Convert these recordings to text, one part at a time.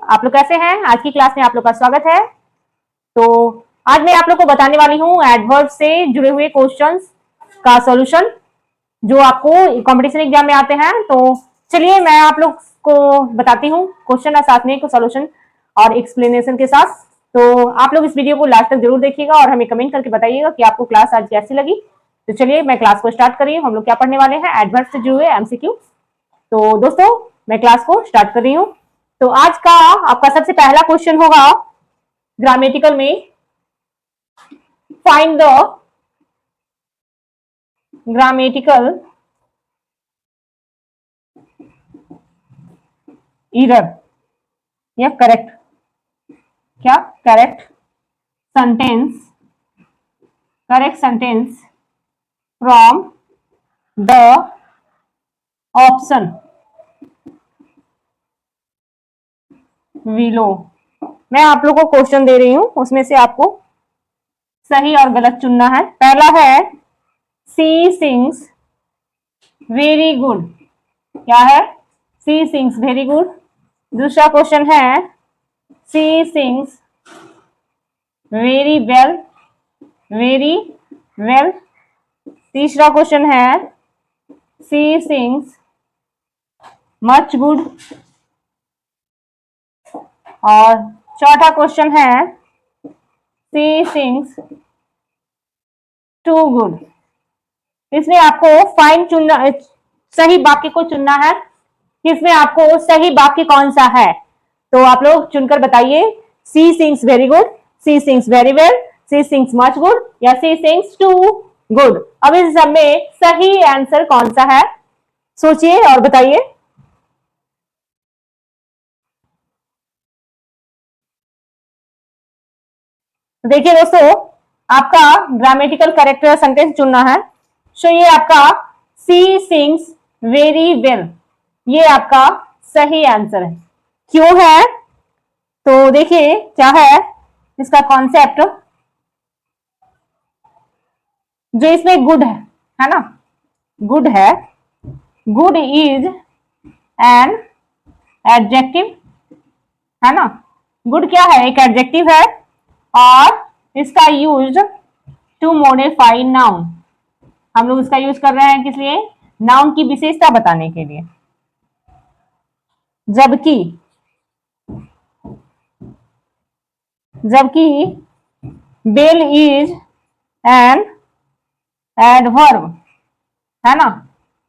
आप लोग कैसे हैं? आज की क्लास में आप लोग का स्वागत है। तो आज मैं आप लोग को बताने वाली हूँ एडवर्ब से जुड़े हुए क्वेश्चंस का सॉल्यूशन जो आपको कंपटीशन एग्जाम में आते हैं। तो चलिए मैं आप लोग को बताती हूँ क्वेश्चन और साथ में सॉल्यूशन और एक्सप्लेनेशन के साथ। तो आप लोग इस वीडियो को लास्ट तक जरूर देखिएगा और हमें कमेंट करके बताइएगा कि आपको क्लास आज कैसी लगी। तो चलिए मैं क्लास को स्टार्ट करी हूँ। हम लोग क्या पढ़ने वाले हैं? एडवर्ब से जुड़े हुए एमसीक्यू। तो दोस्तों मैं क्लास को स्टार्ट कर रही हूँ। तो आज का आपका सबसे पहला क्वेश्चन होगा ग्रामेटिकल में, फाइंड द ग्रामेटिकल एरर या करेक्ट, क्या correct sentence from the option willow. मैं आप लोगों को क्वेश्चन दे रही हूं, उसमें से आपको सही और गलत चुनना है। पहला है सी सिंग्स वेरी गुड, क्या है? सी सिंग्स वेरी गुड। दूसरा क्वेश्चन है सी सिंग्स वेरी वेल। तीसरा क्वेश्चन है सी सिंग्स मच गुड। और चौथा क्वेश्चन है सी सिंग्स टू गुड। इसमें आपको फाइन चुनना, सही वाक्य को चुनना है कि इसमें आपको सही वाक्य कौन सा है। तो आप लोग चुनकर बताइए, सी सिंग्स वेरी गुड, सी सिंग्स वेरी वेल, सी सिंग्स मच गुड या सी सिंग्स टू गुड। अब इस सब में सही आंसर कौन सा है, सोचिए और बताइए। देखिए दोस्तों, आपका ग्रामेटिकल करेक्ट सेंटेंस चुनना है। सो ये आपका सी सिंग्स वेरी वेल, ये आपका सही आंसर है। क्यों है? तो देखिए क्या है इसका कॉन्सेप्ट। जो इसमें गुड है ना, गुड है, गुड इज एन एडजेक्टिव, है ना। गुड क्या है? एक एडजेक्टिव है और इसका यूज टू मॉडिफाई नाउन। हम लोग इसका यूज कर रहे हैं किस लिए? नाउन की विशेषता बताने के लिए। जबकि बेल इज एन एडवर्ब, है ना।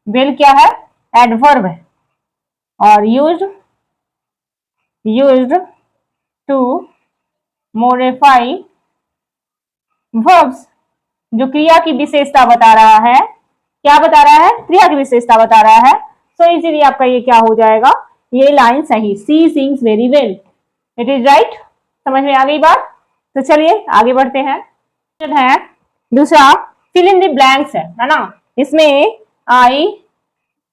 बेल क्या है? एडवर्ब है और यूज्ड टू मॉडिफाई वर्ब्स, जो क्रिया की विशेषता बता रहा है। क्या बता रहा है? क्रिया की विशेषता बता रहा है। तो इसीलिए आपका ये क्या हो जाएगा, ये लाइन सही, she sings very well, it is right. समझ में आ गई बात? तो चलिए आगे बढ़ते हैं। है दूसरा फिल इन द ब्लैंक्स है ना। इसमें I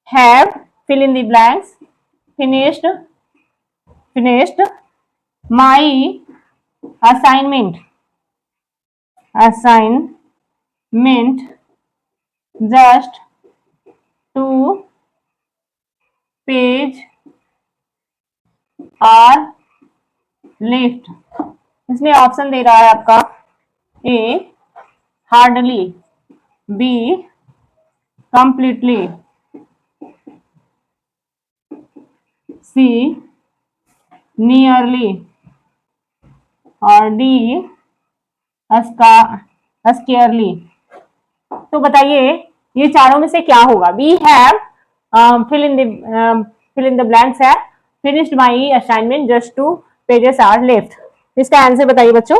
have fill in the blanks finished my assignment just two page are left. इसमें ऑप्शन दे रहा है आपका A hardly, B completely, C nearly और डी स्केयरली। तो बताइए ये चारों में से क्या होगा? We have fill in the blanks है finished my assignment just two pages are left. इसका आंसर बताइए बच्चों।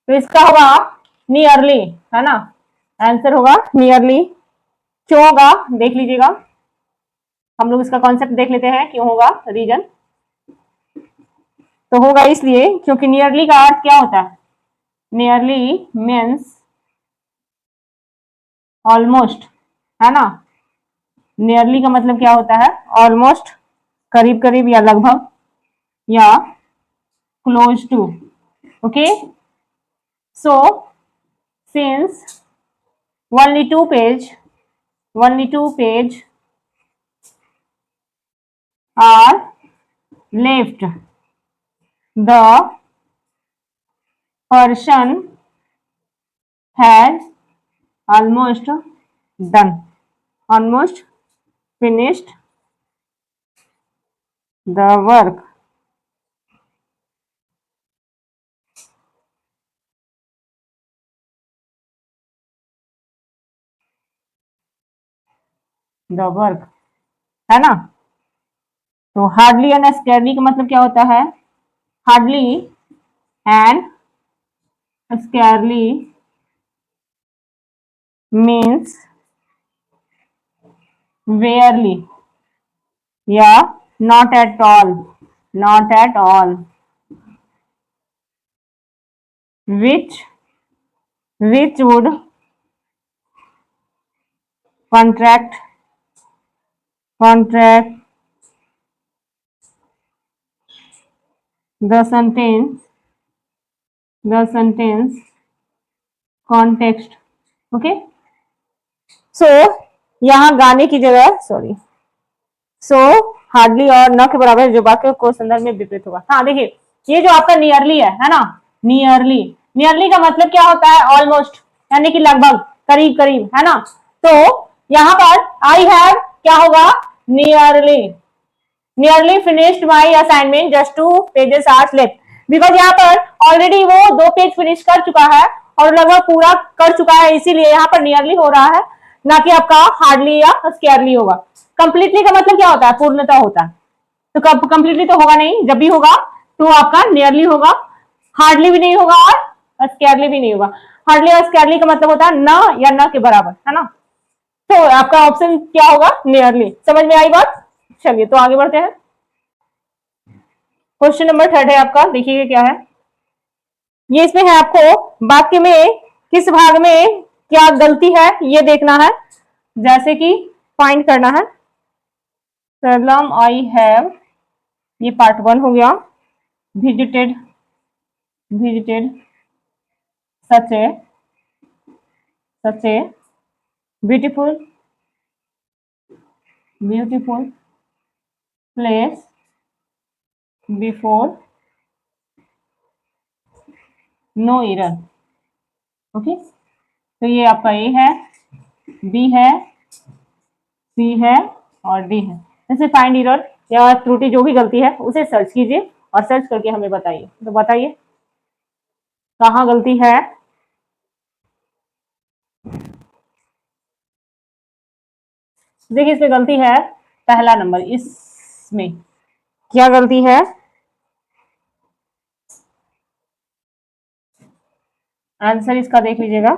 तो इसका होगा नियरली, है ना। आंसर होगा नियरली। क्यों होगा देख लीजिएगा, हम लोग इसका कॉन्सेप्ट देख लेते हैं क्यों होगा, रीजन। तो होगा इसलिए क्योंकि नियरली का अर्थ क्या होता है? नियरली मीन्स ऑलमोस्ट, है ना। नियरली का मतलब क्या होता है? ऑलमोस्ट, करीब करीब या लगभग या close to. Okay, so since only two page are left, the person has almost done, almost finished the work, the work, है ना। तो हार्डली एंड स्कैरली का मतलब क्या होता है? Hardly and scarcely means rarely या not at all, not at all, which would contract the sentence context, okay. So यहाँ गाने की जगह सॉरी, सो हार्डली और न के बराबर जो वाक्य को संदर्भ में विपरीत होगा। हाँ देखिए, ये जो आपका नियरली है ना, नियरली, नियरली का मतलब क्या होता है? ऑलमोस्ट, यानी कि लगभग, करीब करीब, है ना। तो यहाँ पर आई हैव क्या होगा? Nearly, nearly finished my assignment, just 2 pages are left, because यहाँ पर ऑलरेडी वो 2 पेज फिनिश कर चुका है और लगभग पूरा कर चुका है, इसीलिए यहाँ पर नियरली हो रहा है, ना कि आपका हार्डली या स्केयरली होगा। कंप्लीटली का मतलब क्या होता है? पूर्णता होता है। तो कंप्लीटली तो होगा नहीं, जब भी होगा तो आपका नियरली होगा, हार्डली भी नहीं होगा और स्केयरली भी नहीं होगा। हार्डली और स्केयरली का मतलब होता है न या न के बराबर, है ना। तो आपका ऑप्शन क्या होगा? नियरली। समझ में आई बात? चलिए तो आगे बढ़ते हैं। क्वेश्चन नंबर 3 है आपका, देखिए क्या है ये। इसमें है आपको वाक्य में किस भाग में क्या गलती है ये देखना है, जैसे कि फाइंड करना है। सलम आई हैव, ये पार्ट 1 हो गया। Visited, visited such a, such a beautiful, beautiful place before no error, okay. तो ये आपका ए है, बी है, सी है और डी है। जैसे फाइंड एरर या त्रुटि, जो भी गलती है उसे सर्च कीजिए और सर्च करके हमें बताइए। तो बताइए कहाँ गलती है? देखिए इसमें गलती है पहला नंबर, इसमें क्या गलती है? आंसर इसका देख लीजिएगा।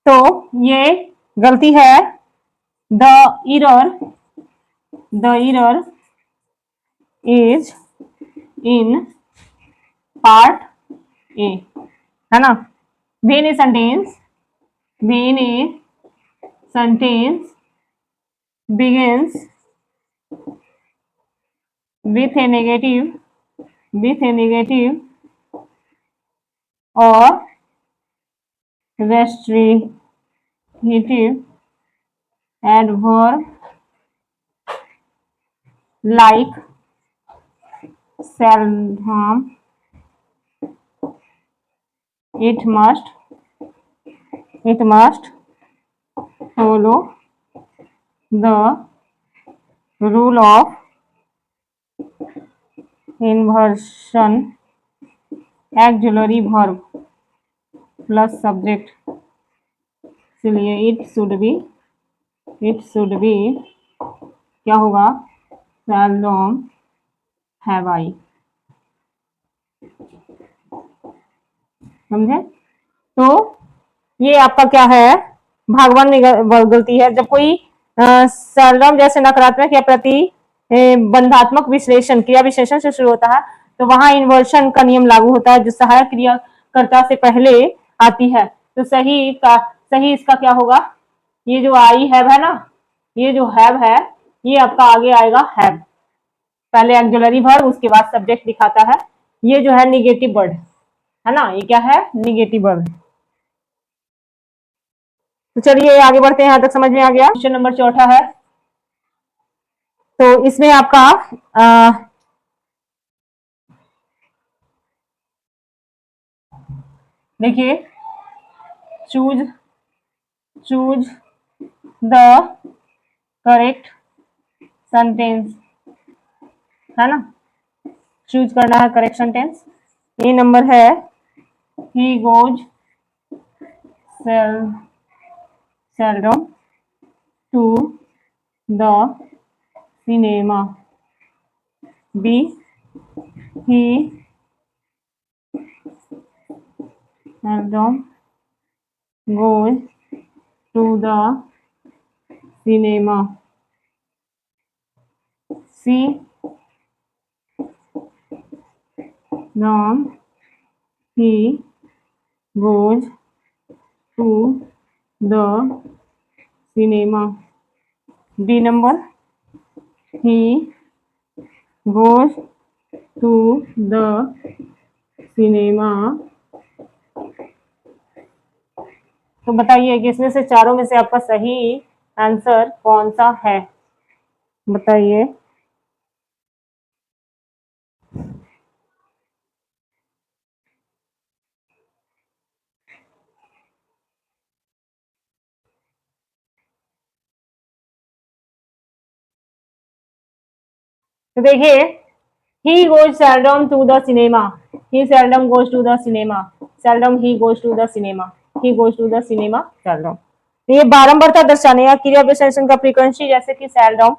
तो ये गलती है the error, the error is in part A, है ना। when a sentence, when a sentence begins with a negative, with a negative or restrictive adverb like seldom, it must follow the rule of inversion auxiliary verb plus subject, इसलिए it should be क्या होगा? seldom have I, समझे। तो ये आपका क्या है? भागवन में गलती है। जब कोई सेल्डम जैसे नकारात्मक या बंधात्मक विश्लेषण, क्रिया विशेषण से शुरू होता है, तो वहां इन्वर्शन का नियम लागू होता है, जो सहायक क्रियाकर्ता से पहले आती है। तो सही इसका क्या होगा, ये जो आई हैव है ना, ये जो हैव है ये आपका आगे आएगा हैव, पहले ऑक्सिलरी वर्ब उसके बाद सब्जेक्ट दिखाता है। ये जो है निगेटिव वर्ड है ना, ये क्या है, निगेटिव वर्ड। तो चलिए आगे बढ़ते हैं, यहां तक समझ में आ गया। क्वेश्चन नंबर चौथा है, तो इसमें आपका देखिए, choose choose the correct sentence है ना, चूज करना है करेक्ट सेंटेंस। ये नंबर है he goes seldom to the cinema. B, he seldom goes to the cinema. C, no, he goes to the cinema. D number, he goes to the cinema. तो बताइए कि इसमें से चारों में से आपका सही आंसर कौन सा है, बताइए। तो देखिए, he goes seldom to the cinema, he seldom goes to the cinema, seldom he goes to the cinema, he goes to the cinema seldom। तो ये बारंबारता दर्शाने या क्रिया विशेषण का फ्रीक्वेंसी, जैसे कि seldom,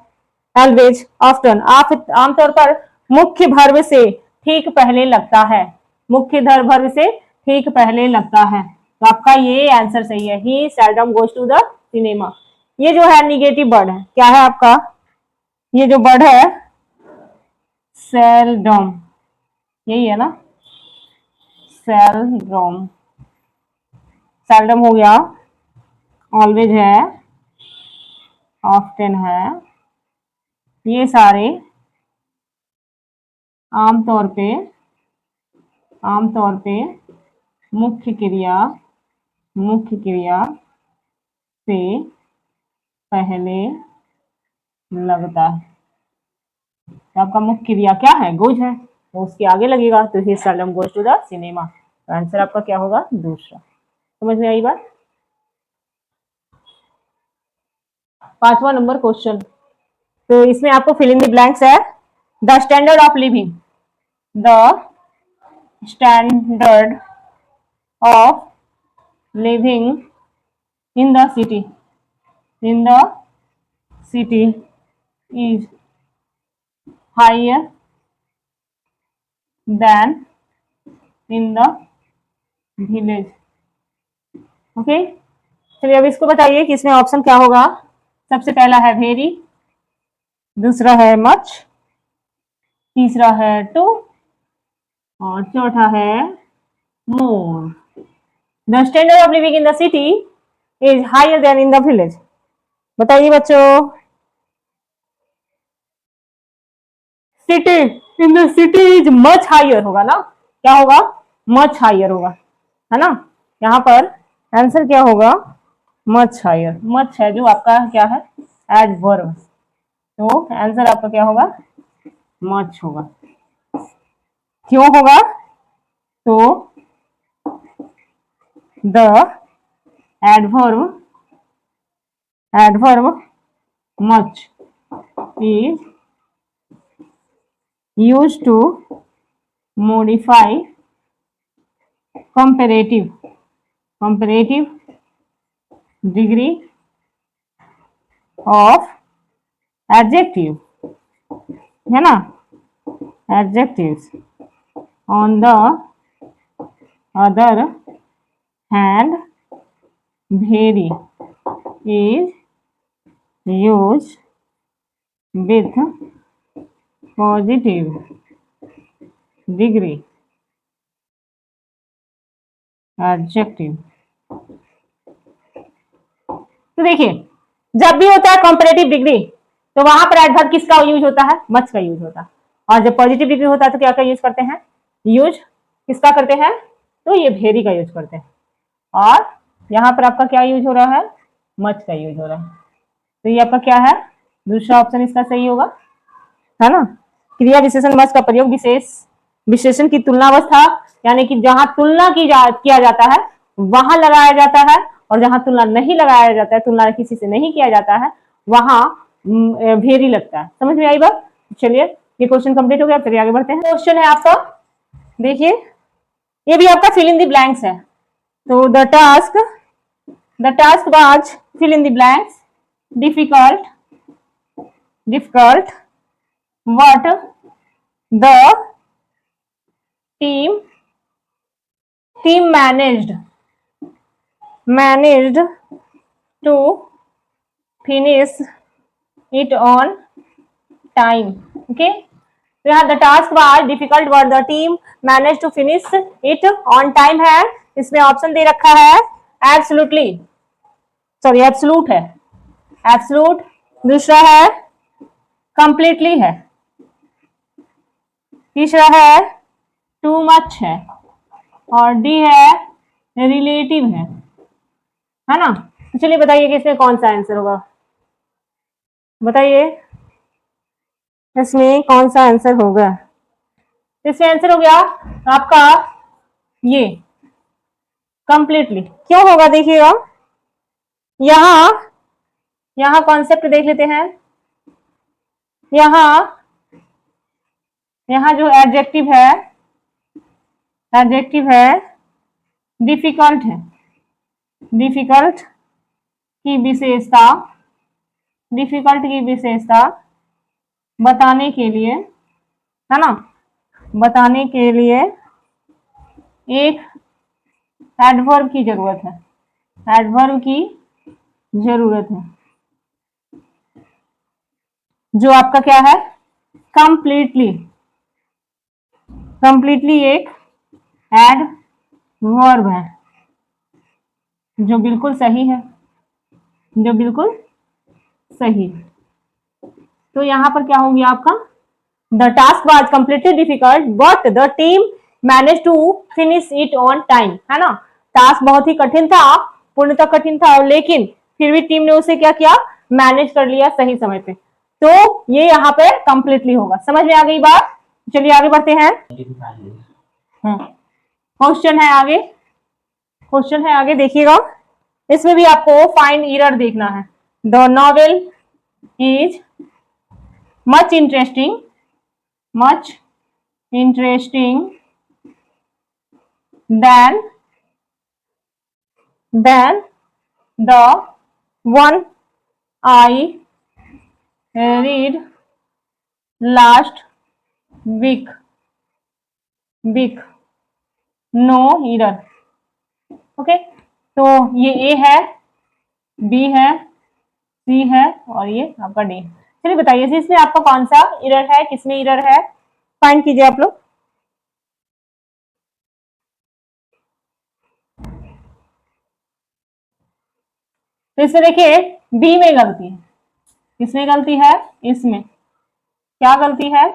always, often, आप आमतौर पर मुख्य भर्व से ठीक पहले लगता है, मुख्य भर्व से ठीक पहले लगता है। तो आपका ये आंसर सही है, he seldom goes to the cinema। ये जो है निगेटिव वर्ड है, क्या है आपका, ये जो वर्ड है सेल्डम, यही है ना, सेल्डम, सेल्डम हो गया, ऑलवेज है, ऑफ्टन है, ये सारे आमतौर पे मुख्य क्रिया से पहले लगता है। तो आपका मुख्य क्रिया क्या है, गोज है, तो उसके आगे लगेगा, तो he seldom goes to the cinema. तो आंसर आपका क्या होगा, दूसरा। समझ में आई बात। 5वां नंबर क्वेश्चन, तो इसमें आपको फिल इन द ब्लैंक्स है। The standard of living, the standard of living in the city, in the city is higher than in the village. Okay, चलिए अब इसको बताइए कि इसमें ऑप्शन क्या होगा। सबसे पहला है वेरी, दूसरा है मच, तीसरा है टू, और चौथा है more. The standard of living in the city is higher than in the village. बताइए बच्चों, city, in the city is much higher होगा ना, क्या होगा, मच हायर होगा, है ना। यहाँ पर आंसर क्या होगा, मच हायर। मच है जो आपका क्या है, एडवर्ब, तो आंसर आपका क्या होगा, मच होगा। क्यों होगा, तो the adverb much is used to modify comparative degree of adjective, है ना, adjectives। on the other hand, very is used with positive degree adjective। तो देखिए, जब भी होता है कंपैरेटिव डिग्री तो वहां पर एडवर्ब किसका यूज होता है? मच का यूज होता है। और जब पॉजिटिव डिग्री होता है तो क्या का यूज करते हैं? यूज किसका करते हैं? तो ये वेरी का यूज करते हैं। और यहाँ पर आपका क्या यूज हो रहा है? मच का यूज हो रहा है। तो ये आपका क्या है? दूसरा ऑप्शन इसका सही होगा, है ना। क्रिया विशेषण मच का प्रयोग विशेषण की तुलनावस्था, यानी कि जहां तुलना किया जाता है वहां लगाया जाता है, और जहां तुलना नहीं लगाया जाता है, तुलना किसी से नहीं किया जाता है, वहां भेरी लगता है। समझ में आई बात? चलिए, ये क्वेश्चन कंप्लीट हो गया। चलिए आगे बढ़ते हैं। क्वेश्चन है आपका, देखिए, ये भी आपका फिल इन द ब्लैंक्स है। तो the task was fill in the blanks, difficult what the team managed to finish it on time. Okay, तो यहाँ the task was difficult but the team managed to finish it on time है। इसमें option दे रखा है absolute है, absolute, दूसरा है completely है, तीसरा है टू मच है, और डी है रिलेटिव है ना। तो चलिए बताइए कि इसमें कौन सा आंसर होगा? बताइए इसमें कौन सा आंसर होगा? इसमें आंसर हो गया आपका ये कंप्लीटली। क्यों होगा देखिएगा, यहां यहां कॉन्सेप्ट देख लेते हैं। यहां जो एडजेक्टिव है डिफिकल्ट है। डिफिकल्ट की विशेषता बताने के लिए, है ना, बताने के लिए एक एडवर्ब की जरूरत है। एडवर्ब की जरूरत है जो आपका क्या है? कंप्लीटली एक एडवर्ब है जो बिल्कुल सही है, जो बिल्कुल सही। तो यहां पर क्या हो गया आपका? The task was completely difficult but the team manage to finish it on time, है ना। टास्क बहुत ही कठिन था, पूर्णतः कठिन था, लेकिन फिर भी टीम ने उसे क्या किया? मैनेज कर लिया सही समय पे। तो ये यहाँ पे कंप्लीटली होगा। समझ में आ गई बात? चलिए आगे बढ़ते हैं। क्वेश्चन है आगे देखिएगा। इसमें भी आपको फाइंड एरर देखना है। The novel is much interesting than the one I read last week. No error. Okay, तो ये ए है, बी है, सी है, और ये आपका डी। चलिए बताइए इसमें आपका कौन सा एरर है, किसमें एरर है, फाइंड कीजिए आप लोग। तो इसमें देखिए बी में गलती है। किसमें गलती है? इसमें क्या गलती है?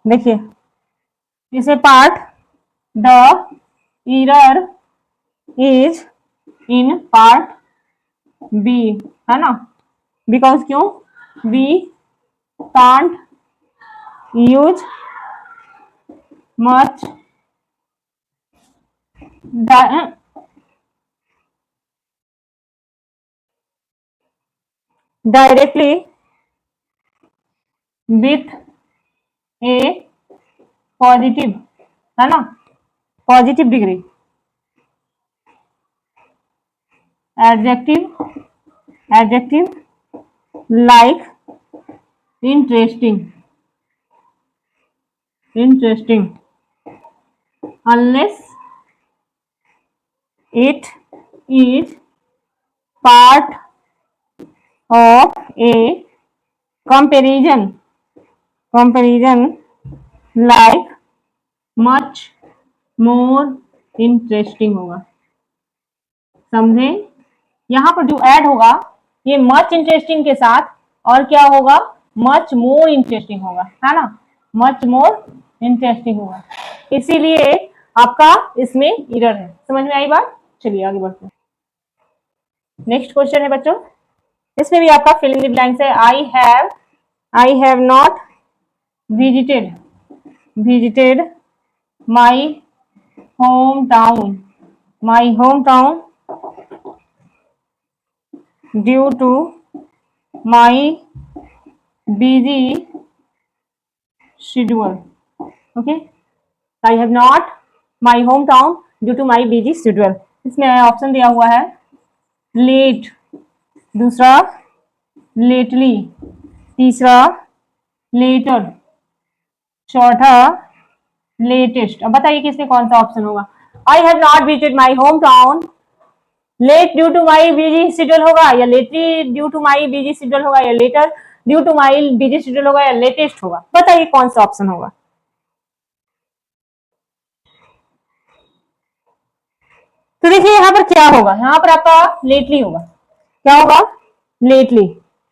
देखिए इसे part the error is in part B, है ना। बिकॉज क्यों? We can't use much directly with a positive, है ना, positive degree, adjective like interesting unless it is part of a comparison like, much more interesting होगा। समझे? यहाँ पर जो ऐड होगा ये मच इंटरेस्टिंग के साथ और क्या होगा, मच मोर इंटरेस्टिंग होगा, है ना, मच मोर इंटरेस्टिंग होगा, इसीलिए आपका इसमें एरर है। समझ में आई बात? चलिए आगे बढ़ते हैं। नेक्स्ट क्वेश्चन है बच्चों, इसमें भी आपका फिल इन द ब्लैंक्स है। I have not visited visited my home town due to my busy schedule. Okay, I have not my home town due to my busy schedule. इसमें option दिया हुआ है लेट, दूसरा lately, तीसरा letter, चौथा latest. अब बताइए कि इसमें कौन सा ऑप्शन होगा। I have not visited my home town late due to my busy schedule होगा, या lately due to my busy schedule होगा, या later due to my busy schedule होगा, या लेटेस्ट होगा। बताइए कौन सा ऑप्शन होगा। तो देखिए यहाँ पर क्या होगा, यहाँ पर आपका लेटली होगा। क्या होगा? लेटली,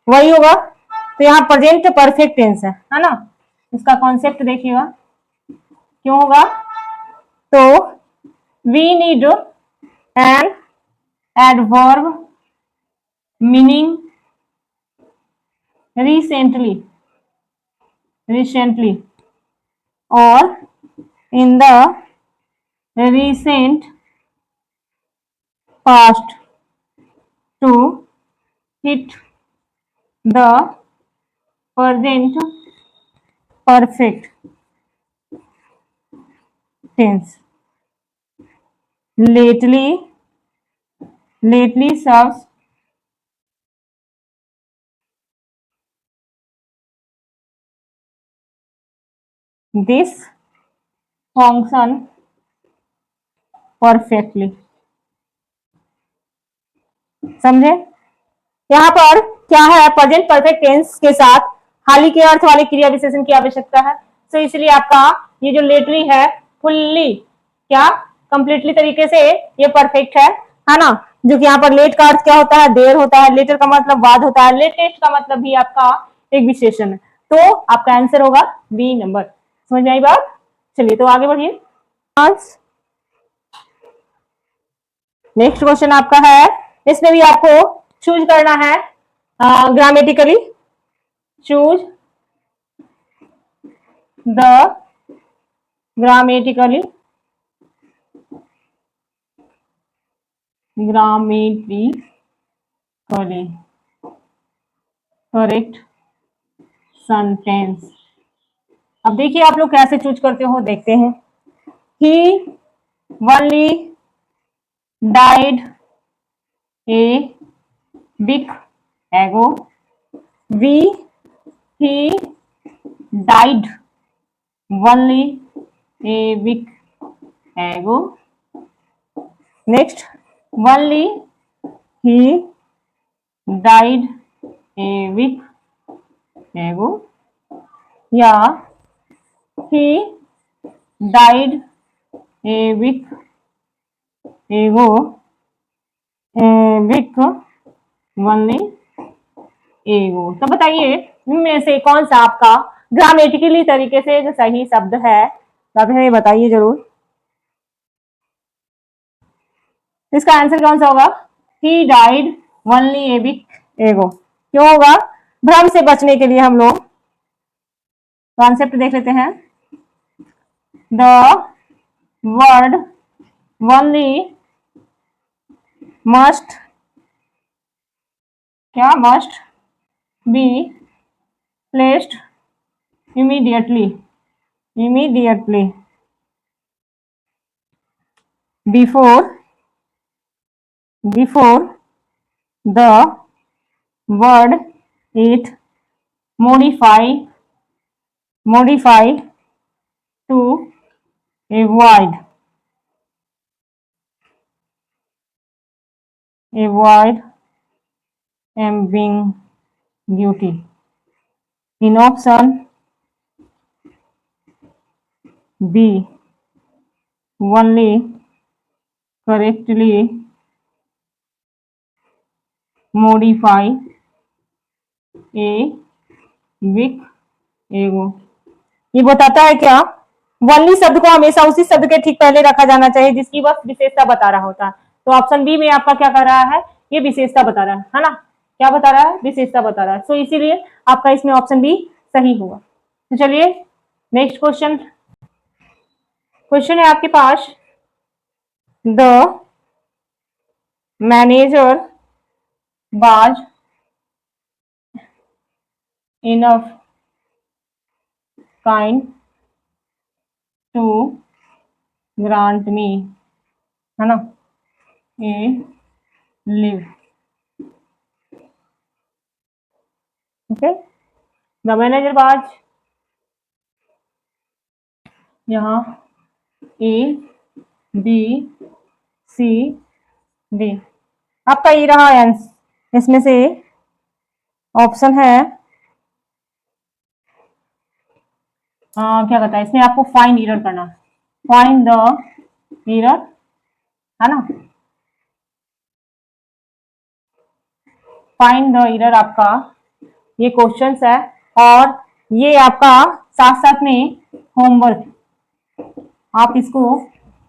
वही होगा। तो यहाँ प्रेजेंट परफेक्ट टेंस है ना। इसका कॉन्सेप्ट देखिएगा क्यों होगा। तो we need an adverb meaning recently और in the recent past to hit the present perfect tense. Lately serves this function perfectly. समझे? यहाँ पर क्या है, प्रेजेंट परफेक्ट टेंस के साथ हाल ही के अर्थ वाले क्रिया विशेषण की आवश्यकता है। तो इसलिए आपका ये जो लेटली है फुल्ली क्या कंप्लीटली तरीके से ये परफेक्ट है ना। जो कि यहाँ पर लेट का अर्थ क्या होता है, देर होता है। लेटर का मतलब बाद होता है। लेटेस्ट का मतलब भी आपका एक विशेषण है। तो आपका आंसर होगा बी नंबर। समझ में आई बात? चलिए तो आगे बढ़िए। नेक्स्ट क्वेश्चन आपका है, इसमें भी आपको चूज करना है grammatically. Choose the grammatically correct sentence. अब देखिए आप लोग कैसे चूज करते हो, देखते हैं। ही only died a week ago. He died only a week ago. Next, only he died a week ago. या he died a week ago. week only ago। तो बताइए इनमें से कौन सा आपका ग्रामेटिकली तरीके से जो सही शब्द है, तो आप हमें बताइए जरूर। इसका आंसर कौन सा होगा? He died only a week ago. क्यों होगा? भ्रम से बचने के लिए हम लोग कॉन्सेप्ट देख लेते हैं। द वर्ड ओनली मस्ट क्या must be placed immediately before the word it modify to avoid ambiguity in option B only correctly modify a weak ego। ये बताता है क्या, वनली शब्द को हमेशा उसी शब्द के ठीक पहले रखा जाना चाहिए जिसकी वह विशेषता बता रहा होता है। तो ऑप्शन बी में आपका क्या कर रहा है, ये विशेषता बता रहा है ना, क्या बता रहा है, विशेषता बता रहा है। तो इसीलिए आपका इसमें ऑप्शन बी सही होगा। तो चलिए नेक्स्ट क्वेश्चन, क्वेश्चन है आपके पास, the manager was enough kind to grant me, है ना, a leave. Okay, the manager was, यहाँ ए बी सी डी, आपका ये रहा आंसर। इसमें से ऑप्शन है क्या कहता है, इसमें आपको फाइंड एरर करना है, फाइंड द एरर, है ना, फाइंड द एरर आपका ये क्वेश्चंस है। और ये आपका साथ साथ में होमवर्क, आप इसको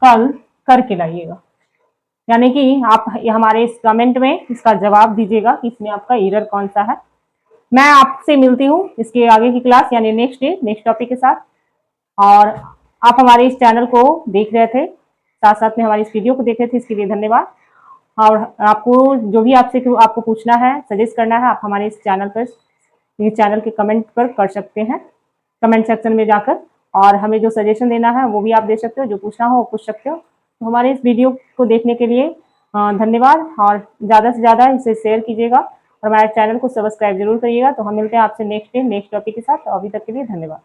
कल करके लाइएगा, यानी कि आप हमारे इस कमेंट में इसका जवाब दीजिएगा कि इसमें आपका एरर कौन सा है। मैं आपसे मिलती हूँ इसके आगे की क्लास यानी नेक्स्ट डे नेक्स्ट टॉपिक के साथ। और आप हमारे इस चैनल को देख रहे थे, साथ साथ में हमारी इस वीडियो को देख रहे थे, इसके लिए धन्यवाद। और आपको जो भी आपसे आपको पूछना है, सजेस्ट करना है, आप हमारे इस चैनल पर, इस चैनल के कमेंट पर कर सकते हैं, कमेंट सेक्शन में जाकर। और हमें जो सजेशन देना है वो भी आप दे सकते हो, जो पूछना हो वो पूछ सकते हो। तो हमारे इस वीडियो को देखने के लिए धन्यवाद, और ज़्यादा से ज़्यादा इसे शेयर कीजिएगा और हमारे चैनल को सब्सक्राइब जरूर करिएगा। तो हम मिलते हैं आपसे नेक्स्ट डे नेक्स्ट टॉपिक के साथ। तो अभी तक के लिए धन्यवाद।